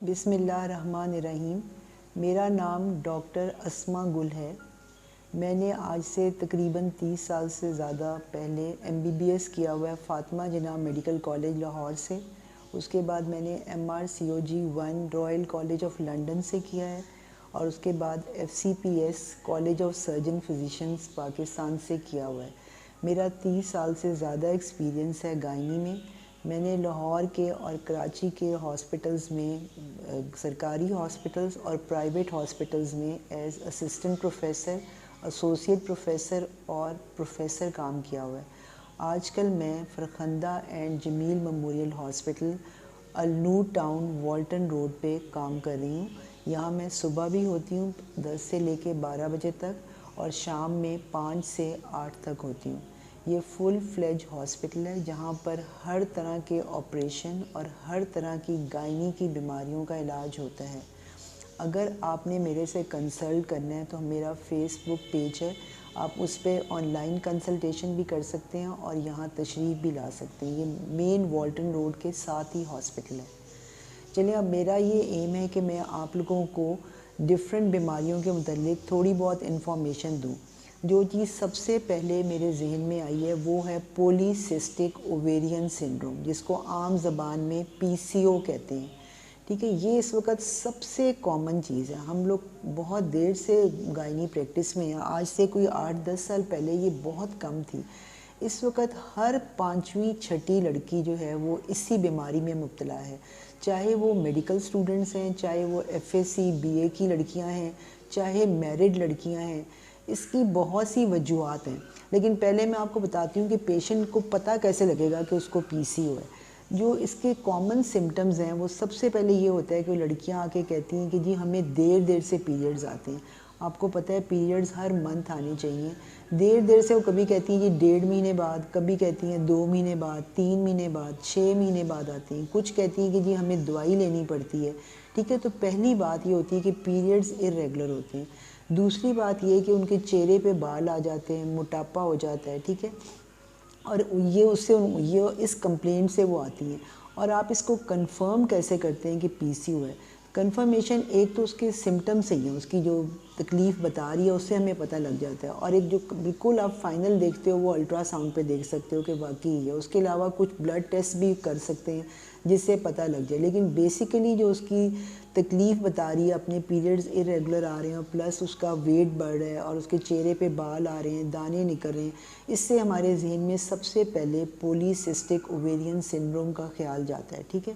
بسم اللہ الرحمن الرحیم۔ میرا نام ڈاکٹر اسما گل ہے۔ میں نے آج سے تقریباً 30 سال سے زیادہ پہلے MBBS کیا ہوا ہے فاطمہ جناح میڈیکل کالج لاہور سے۔ اس کے بعد میں نے MRCOG-1 Royal college of London سے کیا ہے، اور اس کے بعد FCPS college of surgeon physicians Pakistan سے کیا ہوا ہے۔ میرا 30 سال سے زیادہ ایکسپیرینس ہے گائنی میں۔ میں نے لاہور کے اور کراچی کے ہاسپٹلز میں، سرکاری ہاسپٹلز اور پرائیویٹ ہاسپٹلز میں as assistant professor, associate professor اور پروفیسر کام کیا ہوا ہے۔ آج کل میں Farkhanda and Jamil memorial hospital, Al Noor town, Walton road پہ کام کر رہی ہوں۔ یہاں میں صبح بھی ہوتی ہوں 10 سے لے کے 12 بجے تک، اور شام میں 5 سے 8 تک ہوتی ہوں۔ یہ فل فلیج ہاسپٹل ہے جہاں پر ہر طرح کے آپریشن اور ہر طرح کی گائنی کی بیماریوں کا علاج ہوتا ہے۔ اگر آپ نے میرے سے کنسلٹ کرنا ہے تو میرا فیس بک پیج ہے، آپ اس پہ آن لائن کنسلٹیشن بھی کر سکتے ہیں اور یہاں تشریف بھی لا سکتے ہیں۔ یہ مین والٹن روڈ کے ساتھ ہی ہاسپٹل ہے۔ چلیں، اب میرا یہ ایم ہے کہ میں آپ لوگوں کو ڈفرینٹ بیماریوں کے متعلق تھوڑی بہت انفارمیشن دوں۔ جو چیز سب سے پہلے میرے ذہن میں آئی ہے وہ ہے پولی سسٹک اوویرین سنڈروم، جس کو عام زبان میں PCO کہتے ہیں۔ ٹھیک ہے، یہ اس وقت سب سے کامن چیز ہے۔ ہم لوگ بہت دیر سے گائنی پریکٹس میں ہیں، آج سے کوئی 8-10 سال پہلے یہ بہت کم تھی۔ اس وقت ہر 5ویں 6ٹھی لڑکی جو ہے وہ اسی بیماری میں مبتلا ہے، چاہے وہ میڈیکل سٹوڈنٹس ہیں، چاہے وہ FSc BA کی لڑکیاں ہیں، چاہے میرڈ لڑکیاں ہیں۔ اس کی بہت سی وجوہات ہیں، لیکن پہلے میں آپ کو بتاتی ہوں کہ پیشنٹ کو پتہ کیسے لگے گا کہ اس کو PCO ہے۔ جو اس کے کامن سمٹمز ہیں وہ سب سے پہلے یہ ہوتا ہے کہ لڑکیاں آ کے کہتی ہیں کہ جی ہمیں دیر سے پیریڈز آتے ہیں۔ آپ کو پتہ ہے پیریڈز ہر منتھ آنے چاہیے۔ دیر سے وہ کبھی کہتی ہیں جی 1.5 مہینے بعد، کبھی کہتی ہیں 2 مہینے بعد، 3 مہینے بعد، 6 مہینے بعد آتے ہیں، کچھ کہتی ہیں کہ جی ہمیں دوائی لینی پڑتی ہے۔ ٹھیک ہے، تو پہلی بات یہ ہوتی ہے کہ پیریڈز ارریگولر ہوتے ہیں۔ دوسری بات یہ کہ ان کے چہرے پہ بال آ جاتے ہیں، موٹاپا ہو جاتا ہے، ٹھیک ہے، اور یہ اس کمپلینٹ سے وہ آتی ہیں۔ اور آپ اس کو کنفرم کیسے کرتے ہیں کہ PCO ہے؟ کنفرمیشن ایک تو اس کے سمٹم سے ہی ہے، اس کی جو تکلیف بتا رہی ہے اس سے ہمیں پتہ لگ جاتا ہے، اور ایک جو بالکل آپ فائنل دیکھتے ہو وہ الٹرا ساؤنڈ پہ دیکھ سکتے ہو کہ واقعی ہے۔ اس کے علاوہ کچھ بلڈ ٹیسٹ بھی کر سکتے ہیں جس سے پتہ لگ جائے، لیکن بیسیکلی جو اس کی تکلیف بتا رہی ہے، اپنے پیریڈز ارریگولر آ رہے ہیں، پلس اس کا ویٹ بڑھ رہا ہے اور اس کے چہرے پہ بال آ رہے ہیں، دانے نکل رہے ہیں، اس سے ہمارے ذہن میں سب سے پہلے پولی سسٹک اوویرین سنڈروم کا خیال جاتا ہے۔ ٹھیک ہے،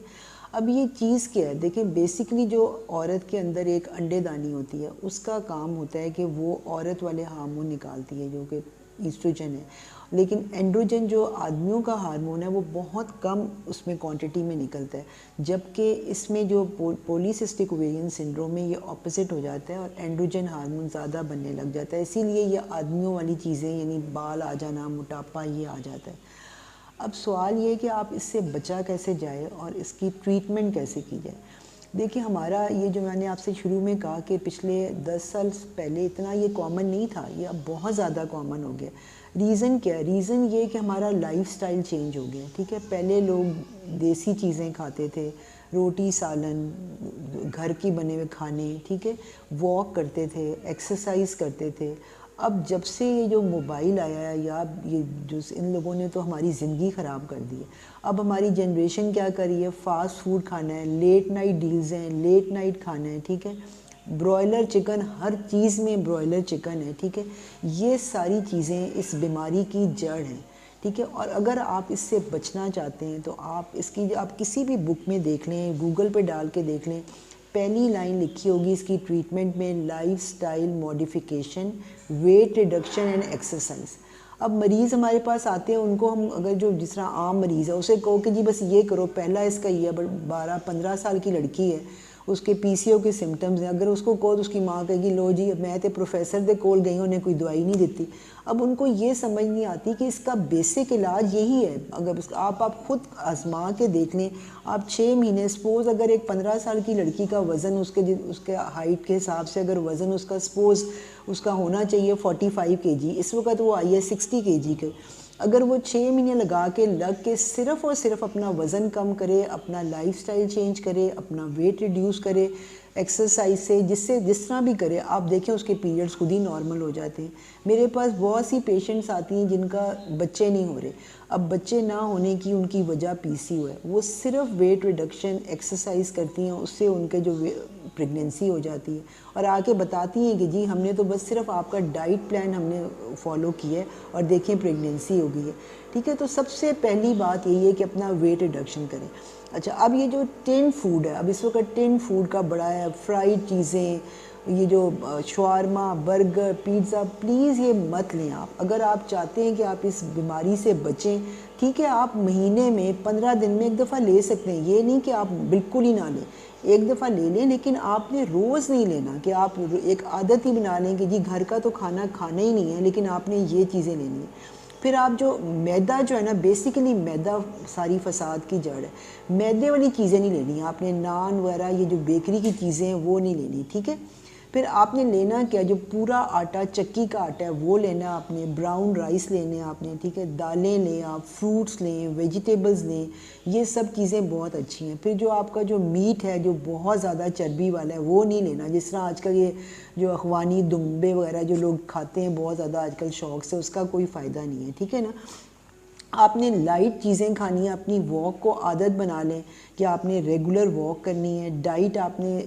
اب یہ چیز کیا ہے؟ دیکھیں، بیسیکلی جو عورت کے اندر ایک انڈے دانی ہوتی ہے، اس کا کام ہوتا ہے کہ وہ عورت والے ہارمون نکالتی ہے جو کہ ایسٹروجن ہے، لیکن اینڈروجن جو آدمیوں کا ہارمون ہے وہ بہت کم اس میں کوانٹٹی میں نکلتا ہے، جبکہ اس میں جو پولی سسٹک اوویرین سنڈروم میں یہ اپوزٹ ہو جاتا ہے اور اینڈروجن ہارمون زیادہ بننے لگ جاتا ہے، اسی لیے یہ آدمیوں والی چیزیں یعنی بال آ جانا، موٹاپا، یہ آ جاتا ہے۔ اب سوال یہ ہے کہ آپ اس سے بچا کیسے جائے اور اس کی ٹریٹمنٹ کیسے کی جائے؟ دیکھیں، ہمارا یہ جو میں نے آپ سے شروع میں کہا کہ پچھلے 10 سال پہلے اتنا یہ کامن نہیں تھا، یہ اب بہت زیادہ کامن ہو گیا۔ ریزن کیا ہے؟ ریزن یہ کہ ہمارا لائف سٹائل چینج ہو گیا۔ ٹھیک ہے، پہلے لوگ دیسی چیزیں کھاتے تھے، روٹی سالن، گھر کی بنے ہوئے کھانے، ٹھیک ہے، واک کرتے تھے، ایکسرسائز کرتے تھے۔ اب جب سے یہ جو موبائل آیا ہے، یا یہ جو ان لوگوں نے تو ہماری زندگی خراب کر دی ہے۔ اب ہماری جنریشن کیا کر رہی ہے؟ فاسٹ فوڈ کھانا ہے، لیٹ نائٹ ڈیلز ہیں، لیٹ نائٹ کھانا ہے، ٹھیک ہے، برائلر چکن، ہر چیز میں برائلر چکن ہے، ٹھیک ہے۔ یہ ساری چیزیں اس بیماری کی جڑ ہیں، ٹھیک ہے۔ اور اگر آپ اس سے بچنا چاہتے ہیں تو آپ کسی بھی بک میں دیکھ لیں، گوگل پہ ڈال کے دیکھ لیں، پہلی لائن لکھی ہوگی اس کی ٹریٹمنٹ میں: life style modification, weight reduction and exercise. اب مریض ہمارے پاس آتے ہیں، ان کو ہم اگر جس طرح عام مریض ہے اسے کہو کہ جی بس یہ کرو، پہلا اس کا یہ ہے، 12-15 سال کی لڑکی ہے، اس کے PCO کے سمٹمز ہیں، اگر اس کو کہو تو اس کی ماں کہے گی لو جی میں تے پروفیسر دے کول گئی ہوں، انہیں کوئی دوائی نہیں دیتی۔ اب ان کو یہ سمجھ نہیں آتی کہ اس کا بیسک علاج یہی ہے۔ اگر آپ خود آزما کے دیکھ لیں، آپ 6 مہینے، سپوز اگر ایک 15 سال کی لڑکی کا وزن اس کے ہائٹ کے حساب سے اگر وزن اس کا سپوز اس کا ہونا چاہیے 45 kg، اس وقت وہ آئی ہے 60 kg کے، اگر وہ 6 مہینے لگا کے لگ کے صرف اور صرف اپنا وزن کم کرے، اپنا لائف سٹائل چینج کرے، اپنا ویٹ ریڈیوس کرے ایکسرسائز سے، جس طرح بھی کرے، آپ دیکھیں اس کے پیریڈز خود ہی نارمل ہو جاتے ہیں۔ میرے پاس بہت سی پیشنٹس آتی ہیں جن کا بچے نہیں ہو رہے۔ اب بچے نہ ہونے کی ان کی وجہ PCO ہے، وہ صرف ویٹ ریڈکشن ایکسرسائز کرتی ہیں، اس سے ان کے جو پریگننسی ہو جاتی ہے، اور آ کے بتاتی ہیں کہ جی ہم نے تو بس صرف آپ کا ڈائٹ پلان ہم نے فالو کیا ہے اور دیکھیں پریگننسی ہو گئی ہے۔ ٹھیک ہے، تو سب سے پہلی بات یہی ہے کہ اپنا ویٹ ریڈکشن کریں۔ اچھا، اب یہ جو ٹین فوڈ ہے، اب اس وقت ٹین فوڈ کا بڑا ہے، فرائیڈ چیزیں، یہ جو شاورما، برگر، پیزا، پلیز یہ مت لیں آپ۔ اگر آپ چاہتے ہیں کہ آپ اس بیماری سے بچیں، ٹھیک ہے، آپ مہینے میں 15 دن میں ایک دفعہ لے سکتے ہیں، یہ نہیں کہ آپ بالکل ہی نہ لیں، ایک دفعہ لے لیں، لیکن آپ نے روز نہیں لینا کہ آپ ایک عادت ہی بنا لیں کہ جی گھر کا تو کھانا کھانا ہی نہیں ہے، لیکن آپ نے یہ چیزیں لینی ہیں۔ پھر آپ جو میدا جو ہے نا، بیسیکلی میدا ساری فساد کی جڑ ہے، میدے والی چیزیں نہیں لینی، آپ نے نان وغیرہ یہ جو بیکری کی چیزیں ہیں وہ نہیں لینی، ٹھیک ہے۔ پھر آپ نے لینا کیا، جو پورا آٹا، چکی کا آٹا ہے وہ لینا آپ نے، براؤن رائس لینے آپ نے، ٹھیک ہے، دالیں لیں آپ، فروٹس لیں، ویجیٹیبلز لیں، یہ سب چیزیں بہت اچھی ہیں۔ پھر جو آپ کا جو میٹ ہے جو بہت زیادہ چربی والا ہے وہ نہیں لینا، جس طرح آج کل یہ جو اخوانی دمبے وغیرہ جو لوگ کھاتے ہیں بہت زیادہ آج کل شوق سے، اس کا کوئی فائدہ نہیں ہے، ٹھیک ہے نا۔ آپ نے لائٹ چیزیں کھانی ہیں، اپنی واک کو عادت بنا لیں کہ آپ نے ریگولر واک کرنی ہے، ڈائٹ آپ نے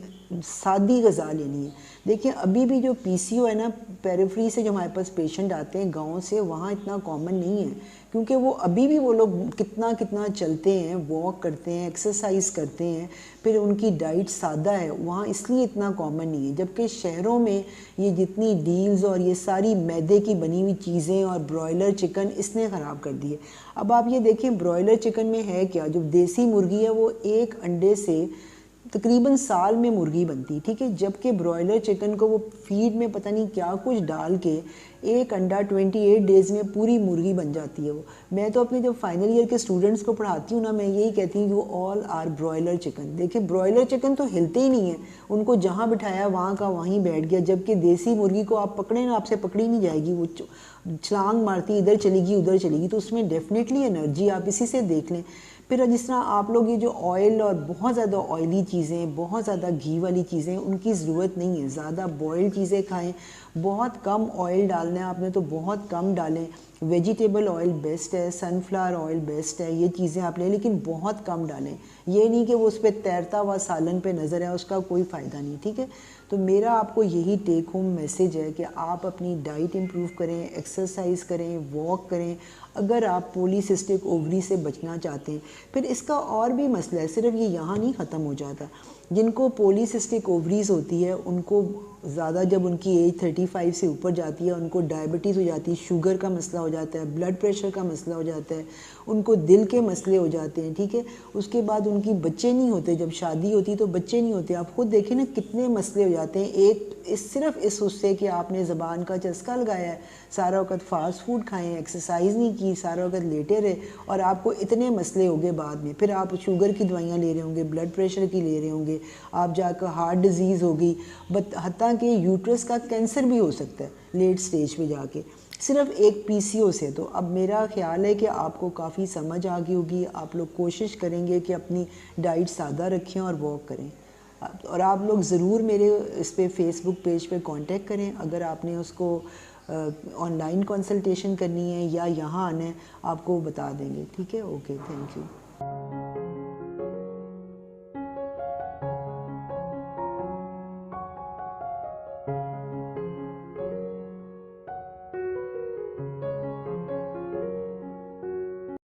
سادی غذا لینی ہے۔ دیکھیں ابھی بھی جو PCO ہے نا، پیریفری سے جو ہمارے پاس پیشنٹ آتے ہیں گاؤں سے، وہاں اتنا کامن نہیں ہے، کیونکہ وہ ابھی بھی وہ لوگ کتنا چلتے ہیں، واک کرتے ہیں، ایکسرسائز کرتے ہیں، پھر ان کی ڈائٹ سادہ ہے، وہاں اس لیے اتنا کامن نہیں ہے۔ جبکہ شہروں میں یہ جتنی ڈیلز اور یہ ساری میدے کی بنی ہوئی چیزیں اور برائلر چکن اس نے خراب کر دی ہے۔ اب آپ یہ دیکھیں برائلر چکن میں ہے کیا، جو دیسی مرغی ہے وہ ایک انڈے سے تقریباً سال میں مرغی بنتی، ٹھیک ہے، جبکہ برائلر چکن کو وہ فیڈ میں پتہ نہیں کیا کچھ ڈال کے ایک انڈا 28 ڈیز میں پوری مرغی بن جاتی ہے۔ وہ میں تو اپنے جب فائنل ایئر کے اسٹوڈنٹس کو پڑھاتی ہوں نا، میں یہی کہتی ہوں you all are broiler chicken. دیکھیں برائلر چکن تو ہلتے ہی نہیں ہیں، ان کو جہاں بٹھایا وہاں کا وہیں بیٹھ گیا، جبکہ دیسی مرغی کو آپ پکڑیں نا، آپ سے پکڑی نہیں جائے گی، وہ چھلانگ مارتی ادھر چلی گی ادھر چلی گی، تو اس میں ڈیفینیٹلی انرجی، آپ اسی سے دیکھ لیں۔ پھر جس طرح آپ لوگ یہ جو آئل اور بہت زیادہ آئلی چیزیں، بہت زیادہ گھی والی چیزیں، ان کی ضرورت نہیں ہے۔ زیادہ بوائل چیزیں کھائیں، بہت کم آئل ڈالنا ہے آپ نے تو بہت کم ڈالیں، ویجیٹیبل آئل بیسٹ ہے، سن فلاور آئل بیسٹ ہے، یہ چیزیں آپ لیں لیکن بہت کم ڈالیں، یہ نہیں کہ وہ اس پہ تیرتا ہوا سالن پہ نظر ہے، اس کا کوئی فائدہ نہیں، ٹھیک ہے۔ تو میرا آپ کو یہی ٹیک ہوم میسیج ہے کہ آپ اپنی ڈائٹ امپروو کریں، ایکسرسائز کریں، واک کریں، اگر آپ پولیسسٹک اووری سے بچنا چاہتے ہیں۔ پھر اس کا اور بھی مسئلہ ہے، صرف یہ یہاں نہیں ختم ہو جاتا۔ جن کو پولیسسٹک اووریز ہوتی ہے ان کو زیادہ، جب ان کی ایج 35 سے اوپر جاتی ہے، ان کو ڈائبٹیز ہو جاتی ہے، شوگر کا مسئلہ ہو جاتا ہے، بلڈ پریشر کا مسئلہ ہو جاتا ہے، ان کو دل کے مسئلے ہو جاتے ہیں، ٹھیک ہے۔ اس کے بعد ان کی بچے نہیں ہوتے، جب شادی ہوتی تو بچے نہیں ہوتے، آپ خود دیکھیں نا کتنے مسئلے ہو جاتے ہیں، صرف اس سے کہ آپ نے زبان کا چسکا لگایا ہے، سارا وقت فاسٹ فوڈ کھائیں، ایکسرسائز نہیں کی، سارا وقت لیٹے رہے، اور آپ کو اتنے مسئلے ہو گئے بعد میں۔ پھر آپ شوگر کی دوائیاں لے رہے ہوں گے، بلڈ پریشر کی لے رہے ہوں گے، آپ جا کر ہارٹ ڈیزیز ہوگی، حتیٰ کہ یوٹرس کا کینسر بھی ہو سکتا ہے لیٹ سٹیج پہ جا کے، صرف ایک PCO سے۔ تو اب میرا خیال ہے کہ آپ کو کافی سمجھ آ گئی ہوگی، آپ لوگ کوشش کریں گے کہ اپنی ڈائٹ سادہ رکھیں اور واک کریں، اور آپ لوگ ضرور میرے اس پہ فیس بک پیج پہ کانٹیکٹ کریں اگر آپ نے اس کو آن لائن کنسلٹیشن کرنی ہے یا یہاں آنا ہے، آپ کو بتا دیں گے، ٹھیک ہے، اوکے، تھینک یو۔